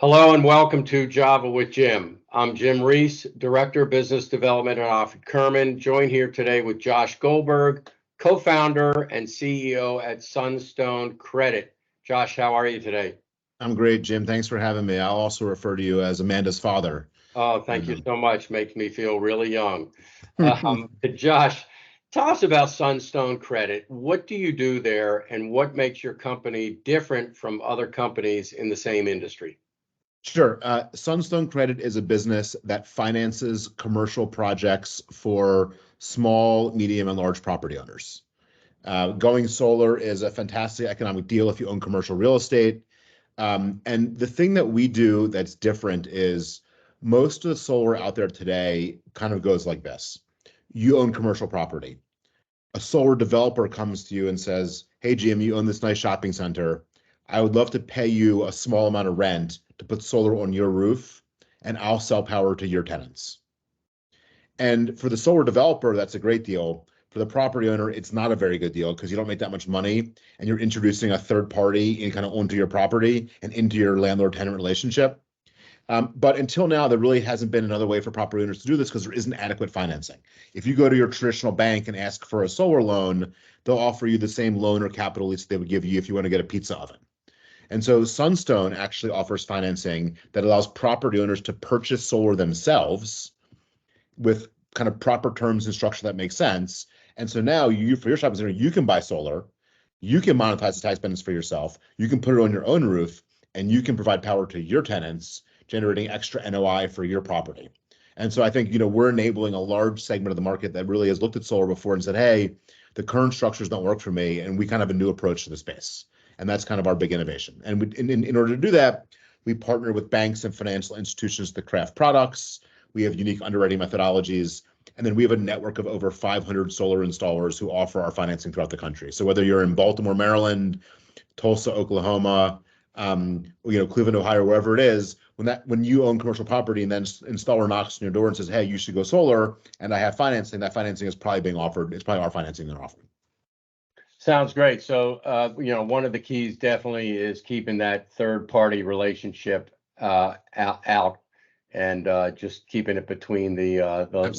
Hello and welcome to Java with Jim. I'm Jim Reese, Director of Business Development at Offit Kurman, joined here today with Josh Goldberg, co-founder and CEO at Sunstone Credit. Josh, how are you today? I'm great, Jim. Thanks for having me. I'll also refer to you as Amanda's father. Oh, thank you so much. Makes me feel really young. Josh, tell us about Sunstone Credit. What do you do there and what makes your company different from other companies in the same industry? Sure. Sunstone Credit is a business that finances commercial projects for small, medium, and large property owners. Going solar is a fantastic economic deal if you own commercial real estate. And the thing that we do that's different is most of the solar out there today kind of goes like this. You own commercial property. A solar developer comes to you and says, "Hey, Jim, you own this nice shopping center. I would love to pay you a small amount of rent to put solar on your roof, and I'll sell power to your tenants." And for the solar developer, that's a great deal. For the property owner, it's not a very good deal because you don't make that much money, and you're introducing a third party and kind of onto your property and into your landlord-tenant relationship. But until now, there really hasn't been another way for property owners to do this because there isn't adequate financing. If you go to your traditional bank and ask for a solar loan, they'll offer you the same loan or capital lease they would give you if you want to get a pizza oven. And so Sunstone actually offers financing that allows property owners to purchase solar themselves with kind of proper terms and structure that makes sense. And so now you, for your shopping center, you can buy solar, you can monetize the tax benefits for yourself, you can put it on your own roof, and you can provide power to your tenants, generating extra NOI for your property. And so I think, we're enabling a large segment of the market that really has looked at solar before and said, hey, the current structures don't work for me, and we kind of have a new approach to the space. And that's kind of our big innovation. And in order to do that, we partner with banks and financial institutions to craft products. We have unique underwriting methodologies. And then we have a network of over 500 solar installers who offer our financing throughout the country. So whether you're in Baltimore, Maryland, Tulsa, Oklahoma, Cleveland, Ohio, wherever it is, when you own commercial property and then installer knocks on your door and says, hey, you should go solar, and I have financing, that financing is probably being offered. It's probably our financing they're offering. Sounds great. So, one of the keys definitely is keeping that third party relationship out and just keeping it between the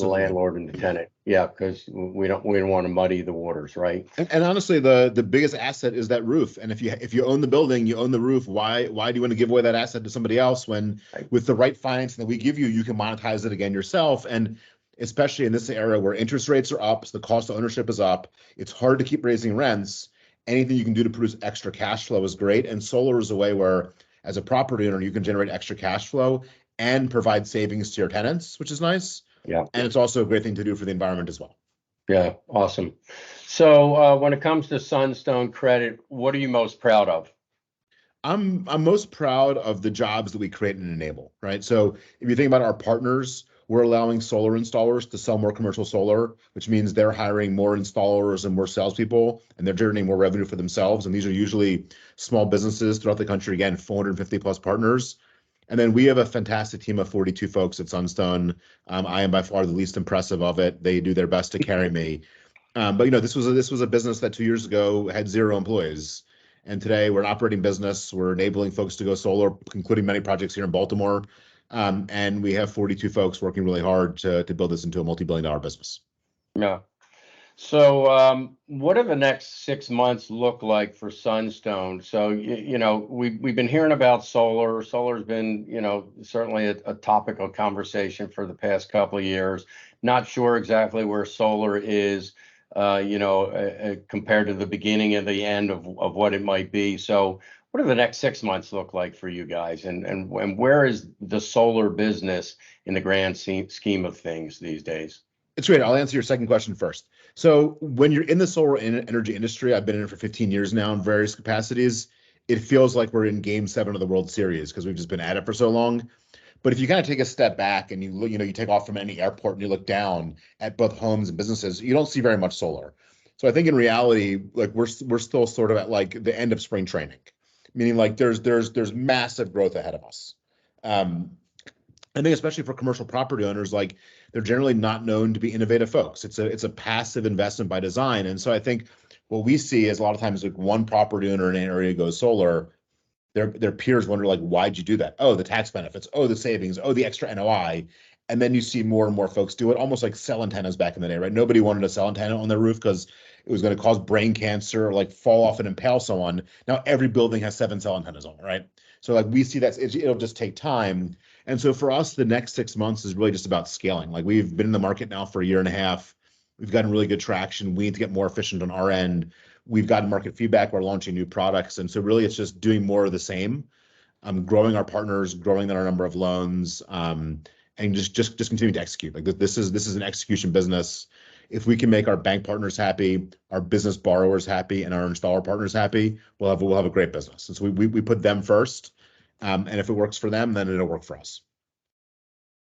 landlord and the tenant. Yeah, because we don't want to muddy the waters, right? And honestly, the biggest asset is that roof. And if you own the building, you own the roof. Why do you want to give away that asset to somebody else when with the right financing that we give you, you can monetize it again yourself? And especially in this era where interest rates are up, so the cost of ownership is up, it's hard to keep raising rents. Anything you can do to produce extra cash flow is great. And solar is a way where, as a property owner, you can generate extra cash flow and provide savings to your tenants, which is nice. Yeah. And it's also a great thing to do for the environment as well. Yeah, awesome. So when it comes to Sunstone Credit, what are you most proud of? I'm most proud of the jobs that we create and enable, right? So if you think about our partners, we're allowing solar installers to sell more commercial solar, which means they're hiring more installers and more salespeople, and they're generating more revenue for themselves. And these are usually small businesses throughout the country, again, 450 plus partners. And then we have a fantastic team of 42 folks at Sunstone. I am by far the least impressive of it. They do their best to carry me. But this was a business that 2 years ago had 0 employees. And today we're an operating business. We're enabling folks to go solar, including many projects here in Baltimore. And we have 42 folks working really hard to build this into a multi-billion-dollar business. Yeah. So what do the next 6 months look like for Sunstone? So, we've been hearing about solar. Solar's been, certainly a topic of conversation for the past couple of years. Not sure exactly where solar is, compared to the beginning and the end of what it might be. So what do the next 6 months look like for you guys? And where is the solar business in the grand scheme of things these days? It's great. I'll answer your second question first. So when you're in the solar energy industry, I've been in it for 15 years now in various capacities. It feels like we're in Game 7 of the World Series because we've just been at it for so long. But if you kind of take a step back and you take off from any airport and you look down at both homes and businesses, you don't see very much solar. So I think in reality, like we're still sort of at like the end of spring training, meaning like there's massive growth ahead of us. I think especially for commercial property owners, like they're generally not known to be innovative folks. It's a passive investment by design. And so I think what we see is a lot of times like one property owner in an area goes solar, their peers wonder, like, why'd you do that? Oh, the tax benefits. Oh, the savings. Oh, the extra NOI. And then you see more and more folks do it, almost like cell antennas back in the day, right? Nobody wanted a cell antenna on their roof because it was going to cause brain cancer or like fall off and impale someone. Now every building has 7 cell antennas on it, right? So like we see that it'll just take time. And so for us, the next 6 months is really just about scaling. Like we've been in the market now for a year and a half. We've gotten really good traction. We need to get more efficient on our end. We've gotten market feedback. We're launching new products. And so really it's just doing more of the same, growing our partners, growing our number of loans, and just continuing to execute. Like this is an execution business. If we can make our bank partners happy, our business borrowers happy, and our installer partners happy, we'll have a great business. And so we put them first, and if it works for them, then it'll work for us.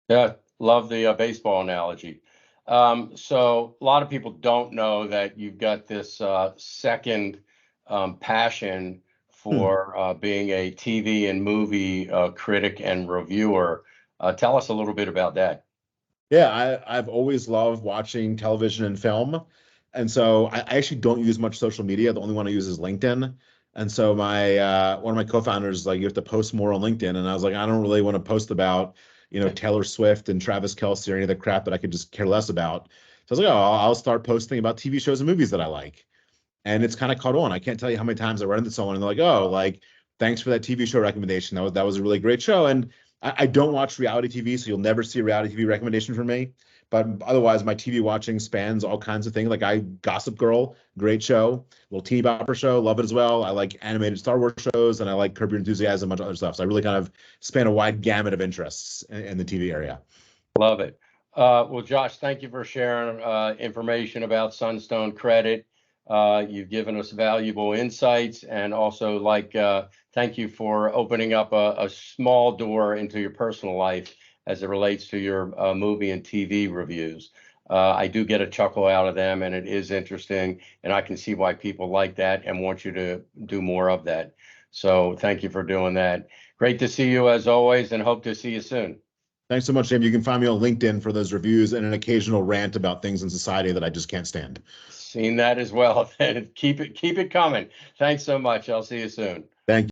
Yeah, love the baseball analogy. So a lot of people don't know that you've got this second passion for being a TV and movie critic and reviewer. Tell us a little bit about that. Yeah, I've always loved watching television and film. And so I actually don't use much social media. The only one I use is LinkedIn. And so my one of my co-founders is like, you have to post more on LinkedIn. And I was like, I don't really want to post about, Taylor Swift and Travis Kelce or any of the crap that I could just care less about. So I was like, oh, I'll start posting about TV shows and movies that I like. And it's kind of caught on. I can't tell you how many times I run into someone and they're like, oh, like, thanks for that TV show recommendation. That was a really great show. And I don't watch reality TV, so you'll never see a reality TV recommendation from me. But otherwise, my TV watching spans all kinds of things. Like Gossip Girl, great show. Little teeny bopper show, love it as well. I like animated Star Wars shows, and I like Curb Your Enthusiasm, a bunch of other stuff. So I really kind of span a wide gamut of interests in the TV area. Love it. Well, Josh, thank you for sharing information about Sunstone Credit. You've given us valuable insights, and also thank you for opening up a small door into your personal life as it relates to your movie and TV reviews. I do get a chuckle out of them, and it is interesting, and I can see why people like that and want you to do more of that. So thank you for doing that. Great to see you as always, and hope to see you soon. Thanks so much, James. You can find me on LinkedIn for those reviews and an occasional rant about things in society that I just can't stand. Seen that as well. Keep it coming. Thanks so much. I'll see you soon. Thank you.